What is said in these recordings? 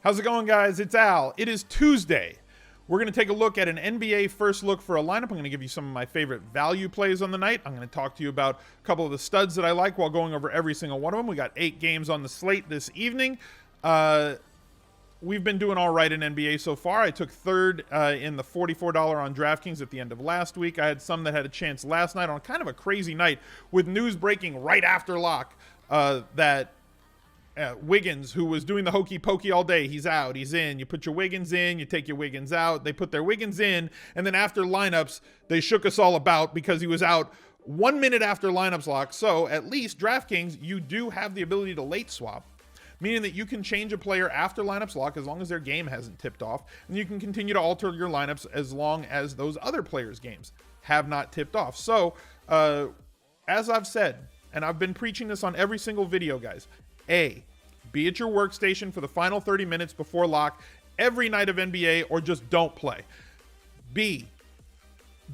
How's it going, guys? It's Al. It is Tuesday. We're going to take a look at an NBA first look for a lineup. I'm going to give you some of my favorite value plays on the night. I'm going to talk to you about a couple of the studs that I like while going over every single one of them. We got 8 games on the slate this evening. We've been doing all right in NBA so far. I took third in the $44 on Draftkings at the end of last week. I had some that had a chance last night on kind of a crazy night with news breaking right after lock that Wiggins, who was doing the hokey pokey all day, he's out, he's in. You put your Wiggins in, you take your Wiggins out. They put their Wiggins in, and then after lineups, they shook us all about because he was out 1 minute after lineups lock. So at least Draftkings, you do have the ability to late swap, meaning that you can change a player after lineups lock as long as their game hasn't tipped off, and you can continue to alter your lineups as long as those other players' games have not tipped off. So as I've said, and I've been preaching this on every single video, guys, A, be at your workstation for the final 30 minutes before lock every night of NBA, or just don't play. B,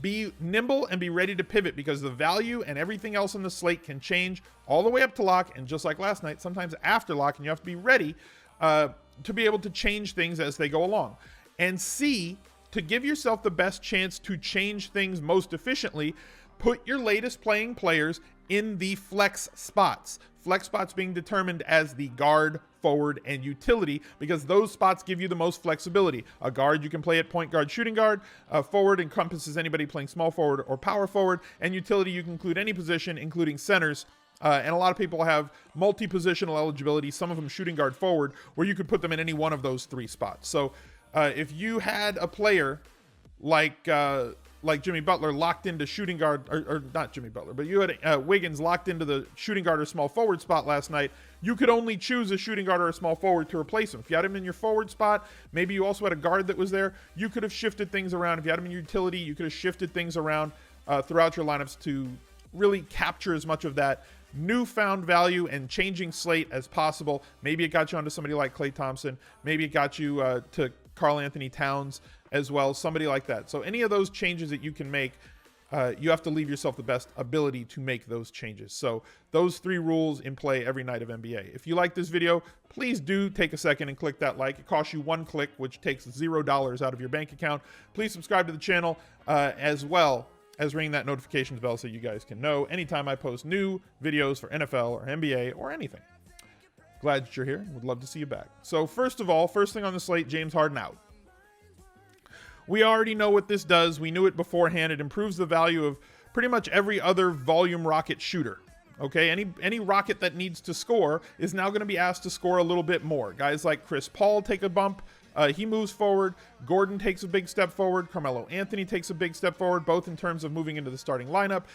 be nimble and be ready to pivot, because the value and everything else in the slate can change all the way up to lock, and just like last night, sometimes after lock, and you have to be ready to be able to change things as they go along. And C, to give yourself the best chance to change things most efficiently, put your latest playing players in the flex spots. Flex spots being determined as the guard, forward, and utility, because those spots give you the most flexibility. A guard you can play at point guard, shooting guard. Forward encompasses anybody playing small forward or power forward. And utility, you can include any position, including centers. And a lot of people have multi-positional eligibility, some of them shooting guard forward, where you could put them in any one of those 3 spots. So if you had a player like Jimmy Butler locked into shooting guard, or not Jimmy Butler, but you had Wiggins locked into the shooting guard or small forward spot last night, you could only choose a shooting guard or a small forward to replace him. If you had him in your forward spot, maybe you also had a guard that was there, you could have shifted things around. If you had him in utility, you could have shifted things around throughout your lineups to really capture as much of that newfound value and changing slate as possible. Maybe it got you onto somebody like Klay Thompson. Maybe it got you to Karl Anthony Towns as well, somebody like that. So any of those changes that you can make, you have to leave yourself the best ability to make those changes. So those 3 rules in play every night of NBA. If you like this video, please do take a second and click that like. It costs you 1 click, which takes $0 out of your bank account. Please subscribe to the channel as well as ring that notifications bell so you guys can know anytime I post new videos for NFL or NBA or anything. Glad that you're here. Would love to see you back. So first of all, first thing on the slate, James Harden out. We already know what this does. We knew it beforehand. It improves the value of pretty much every other volume rocket shooter. Okay, any rocket that needs to score is now going to be asked to score a little bit more. Guys like Chris Paul take a bump. He moves forward. Gordon takes a big step forward. Carmelo Anthony takes a big step forward, both in terms of moving into the starting lineup,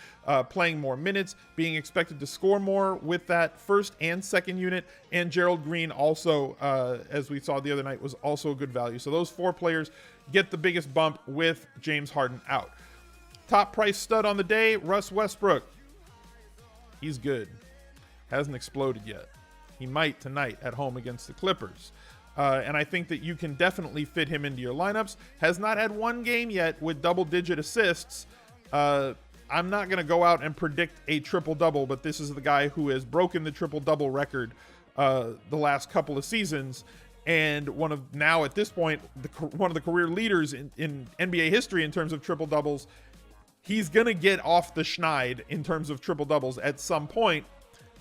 playing more minutes, being expected to score more with that first and second unit. And Gerald Green also, as we saw the other night, was also a good value. So those 4 players get the biggest bump with James Harden out. Top price stud on the day, Russ Westbrook. He's good. Hasn't exploded yet. He might tonight at home against the Clippers. And I think that you can definitely fit him into your lineups. Has not had 1 game yet with double-digit assists. I'm not going to go out and predict a triple-double, but this is the guy who has broken the triple-double record the last couple of seasons, and one of the career leaders in NBA history in terms of triple-doubles. He's going to get off the schneid in terms of triple-doubles at some point.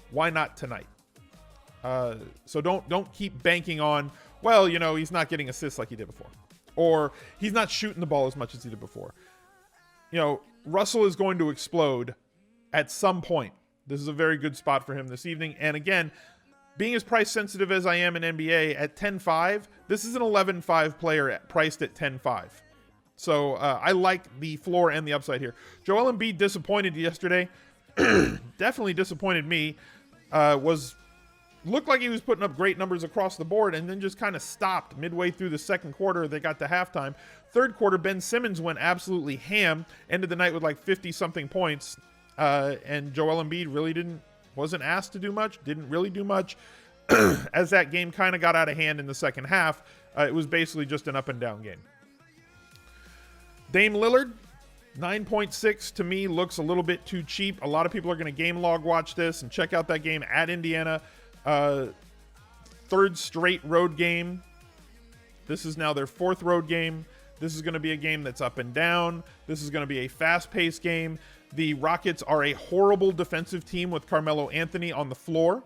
Why not tonight? So don't keep banking on, well, you know, he's not getting assists like he did before, or he's not shooting the ball as much as he did before. You know, Russell is going to explode at some point. This is a very good spot for him this evening. And again, being as price sensitive as I am in NBA at 10.5, this is an 11.5 player priced at 10.5. So I like the floor and the upside here. Joel Embiid disappointed yesterday. Definitely disappointed me. Looked like he was putting up great numbers across the board, and then just kind of stopped midway through the second quarter. They got to halftime. Third quarter, Ben Simmons went absolutely ham. Ended the night with like 50-something points. And Joel Embiid really wasn't asked to do much, didn't really do much. As that game kind of got out of hand in the second half, it was basically just an up-and-down game. Dame Lillard, 9.6 to me looks a little bit too cheap. A lot of people are going to game log watch this and check out that game at Indiana. Third straight road game This is now their 4th road game. This is going to be a game that's up and down. This is going to be a fast-paced game. The Rockets are a horrible defensive team with Carmelo Anthony on the floor.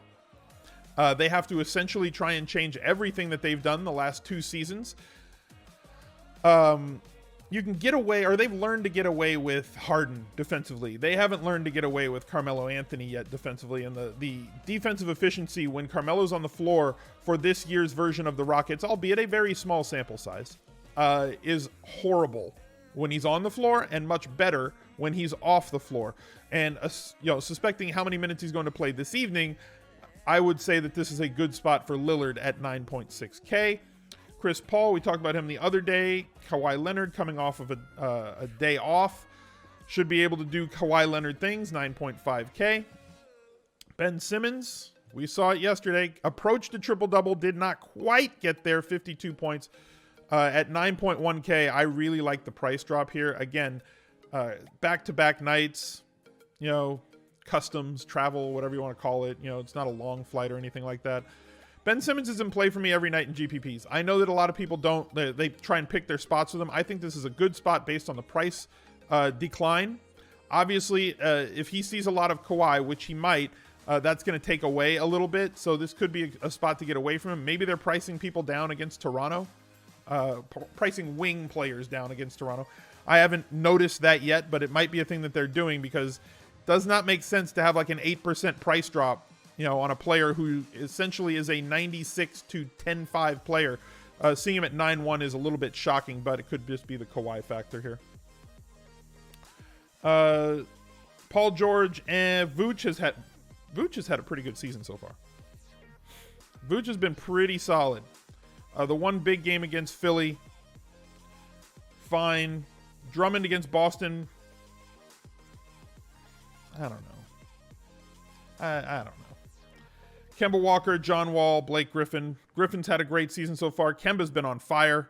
They have to essentially try and change everything that they've done the last 2 seasons. You can get away, or they've learned to get away with Harden defensively. They haven't learned to get away with Carmelo Anthony yet defensively. And the defensive efficiency when Carmelo's on the floor for this year's version of the Rockets, albeit a very small sample size, is horrible when he's on the floor and much better when he's off the floor. And suspecting how many minutes he's going to play this evening, I would say that this is a good spot for Lillard at 9.6K. Chris Paul, we talked about him the other day. Kawhi Leonard coming off of a day off. Should be able to do Kawhi Leonard things, 9.5K. Ben Simmons, we saw it yesterday. Approached a triple-double, did not quite get there, 52 points. At 9.1K, I really like the price drop here. Again, back-to-back nights, customs, travel, whatever you want to call it. It's not a long flight or anything like that. Ben Simmons is in play for me every night in GPPs. I know that a lot of people don't. They try and pick their spots with him. I think this is a good spot based on the price decline. Obviously, if he sees a lot of Kawhi, which he might, that's going to take away a little bit. So this could be a spot to get away from him. Maybe they're pricing people down against Toronto. Pricing wing players down against Toronto. I haven't noticed that yet, but it might be a thing that they're doing because it does not make sense to have like an 8% price drop, on a player who essentially is a 96 to 10.5 player. Seeing him at 9.1 is a little bit shocking, but it could just be the Kawhi factor here. Paul George and Vooch has had a pretty good season so far. Vooch has been pretty solid. The one big game against Philly, fine. Drummond against Boston, I don't know. I don't know. Kemba Walker, John Wall, Blake Griffin. Griffin's had a great season so far. Kemba's been on fire.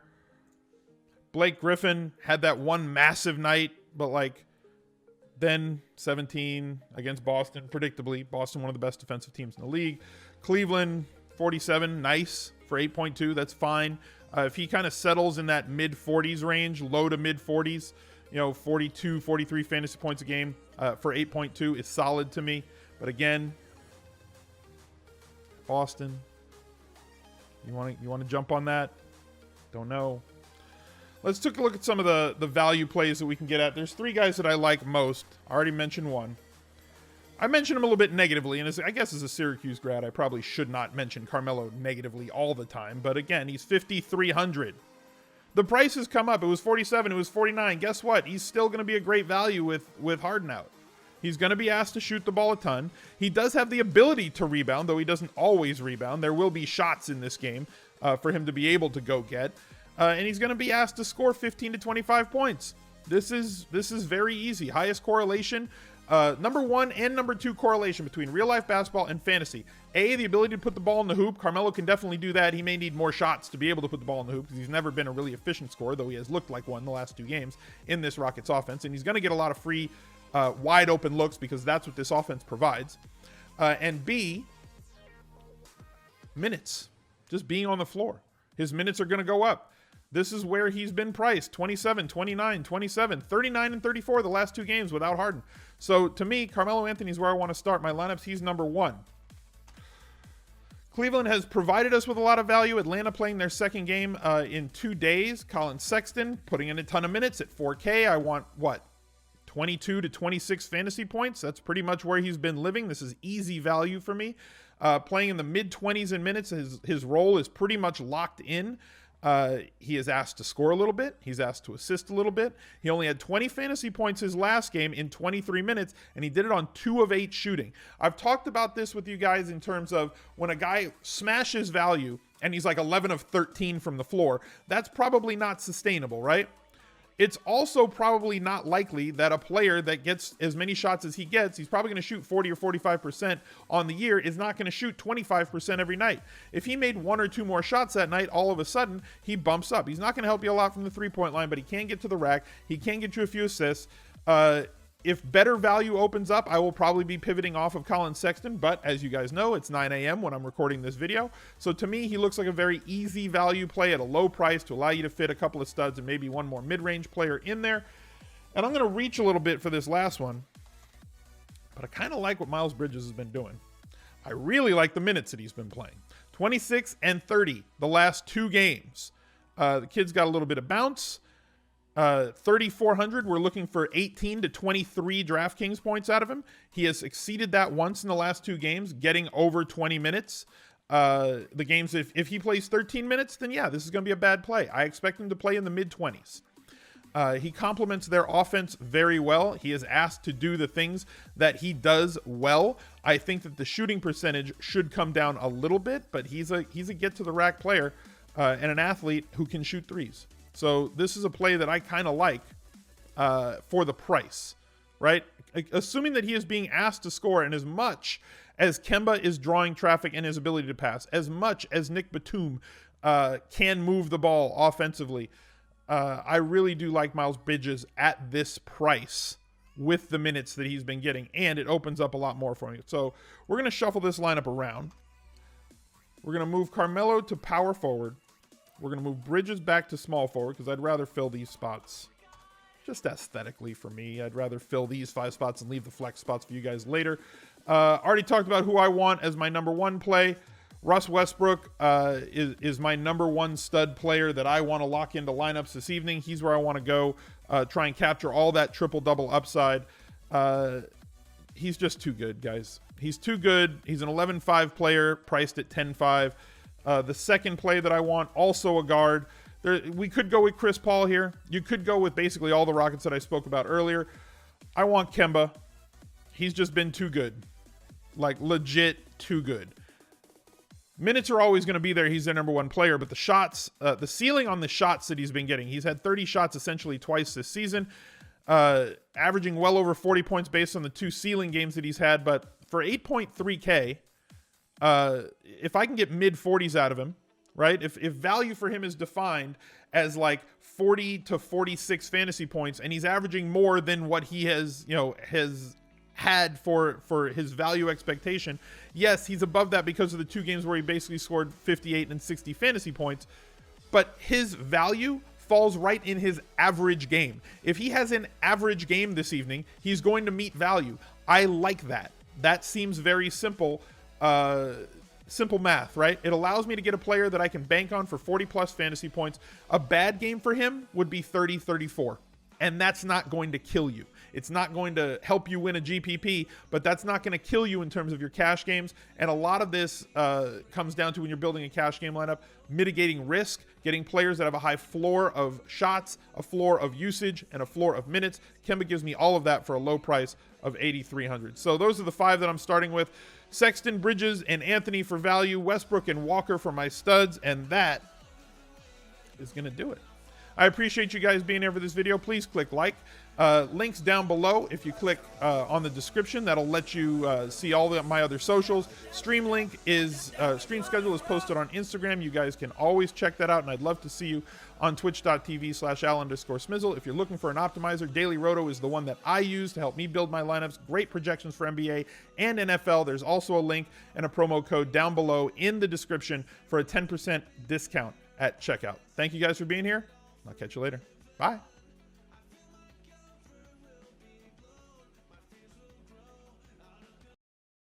Blake Griffin had that one massive night, but then 17 against Boston, predictably. Boston, one of the best defensive teams in the league. Cleveland, 47, nice for 8.2. That's fine. If he kind of settles in that mid-40s range, low to mid-40s, 42, 43 fantasy points a game for 8.2 is solid to me. But again, Boston, you want to jump on that? Don't know. Let's take a look at some of the value plays that we can get at. There's 3 guys that I like most. I already mentioned one. I mentioned him a little bit negatively, and I guess as a Syracuse grad, I probably should not mention Carmelo negatively all the time. But again, he's 5,300. The price has come up. It was 47. It was 49. Guess what? He's still going to be a great value with Harden out. He's going to be asked to shoot the ball a ton. He does have the ability to rebound, though he doesn't always rebound. There will be shots in this game for him to be able to go get. And he's going to be asked to score 15 to 25 points. This is very easy. Highest correlation. Number 1 and number 2 correlation between real life basketball and fantasy. The ability to put the ball in the hoop. Carmelo can definitely do that. He may need more shots to be able to put the ball in the hoop because he's never been a really efficient scorer, though he has looked like one the last 2 games in this Rockets offense. And he's going to get a lot of free, wide open looks because that's what this offense provides. And B, minutes. Just being on the floor. His minutes are going to go up. This is where he's been priced. 27, 29, 27, 39, and 34 the last 2 games without Harden. So to me, Carmelo Anthony is where I want to start my lineups. He's number 1. Cleveland has provided us with a lot of value. Atlanta playing their second game in 2 days. Colin Sexton putting in a ton of minutes at 4K. I want, 22 to 26 fantasy points? That's pretty much where he's been living. This is easy value for me. Playing in the mid-20s in minutes, his role is pretty much locked in. He is asked to score a little bit. He's asked to assist a little bit. He only had 20 fantasy points his last game in 23 minutes, and he did it on 2 of 8 shooting. I've talked about this with you guys in terms of when a guy smashes value and he's like 11 of 13 from the floor, that's probably not sustainable, right? It's also probably not likely that a player that gets as many shots as he gets, he's probably going to shoot 40 or 45% on the year, is not going to shoot 25% every night. If he made 1 or 2 more shots that night, all of a sudden, he bumps up. He's not going to help you a lot from the 3-point line, but he can get to the rack. He can get you a few assists. If better value opens up, I will probably be pivoting off of Colin Sexton, but as you guys know, it's 9 a.m. when I'm recording this video. So to me, he looks like a very easy value play at a low price to allow you to fit a couple of studs and maybe one more mid-range player in there. And I'm going to reach a little bit for this last one, but I kind of like what Miles Bridges has been doing. I really like the minutes that he's been playing. 26 and 30 the last 2 games. The kid's got a little bit of bounce. 3,400. We're looking for 18 to 23 DraftKings points out of him. He has exceeded that once in the last 2 games, getting over 20 minutes. The games, if he plays 13 minutes, then yeah, this is going to be a bad play. I expect him to play in the mid-20s. He complements their offense very well. He is asked to do the things that he does well. I think that the shooting percentage should come down a little bit, but he's a get to the rack player and an athlete who can shoot threes. So this is a play that I kind of like for the price, right? Assuming that he is being asked to score, and as much as Kemba is drawing traffic and his ability to pass, as much as Nick Batum can move the ball offensively, I really do like Miles Bridges at this price with the minutes that he's been getting, and it opens up a lot more for me. So we're going to shuffle this lineup around. We're going to move Carmelo to power forward. We're going to move Bridges back to small forward because I'd rather fill these spots just aesthetically for me. I'd rather fill these 5 spots and leave the flex spots for you guys later. Already talked about who I want as my number 1 play. Russ Westbrook is my number 1 stud player that I want to lock into lineups this evening. He's where I want to go, try and capture all that triple-double upside. He's just too good, guys. He's too good. He's an 11.5 player, priced at 10.5. The second play that I want, also a guard. We could go with Chris Paul here. You could go with basically all the Rockets that I spoke about earlier. I want Kemba. He's just been too good. Like, legit too good. Minutes are always going to be there. He's their number 1 player, but the shots, the ceiling on the shots that he's been getting, he's had 30 shots essentially twice this season, averaging well over 40 points based on the 2 ceiling games that he's had. But for 8.3K, if I can get mid 40s out of him, right? If value for him is defined as like 40 to 46 fantasy points, and he's averaging more than what he has had for his value expectation. Yes, he's above that because of the 2 games where he basically scored 58 and 60 fantasy points, but his value falls right in his average game. If he has an average game this evening, he's going to meet value. I like that. That seems very simple. Simple math, right? It allows me to get a player that I can bank on for 40 plus fantasy points. A bad game for him would be 30, 34. And that's not going to kill you. It's not going to help you win a GPP, but that's not going to kill you in terms of your cash games. And a lot of this comes down to when you're building a cash game lineup, mitigating risk, getting players that have a high floor of shots, a floor of usage, and a floor of minutes. Kemba gives me all of that for a low price of 8,300. So those are the 5 that I'm starting with. Sexton, Bridges, and Anthony for value, Westbrook and Walker for my studs, and that is going to do it. I appreciate you guys being here for this video. Please click like. Links down below. If you click on the description, that'll let you see all my other socials. Stream schedule is posted on Instagram. You guys can always check that out, and I'd love to see you on twitch.tv/al_smizzle. If you're looking for an optimizer, Daily Roto is the one that I use to help me build my lineups. Great projections for NBA and NFL. There's also a link and a promo code down below in the description for a 10% discount at checkout. Thank you guys for being here. I'll catch you later. Bye.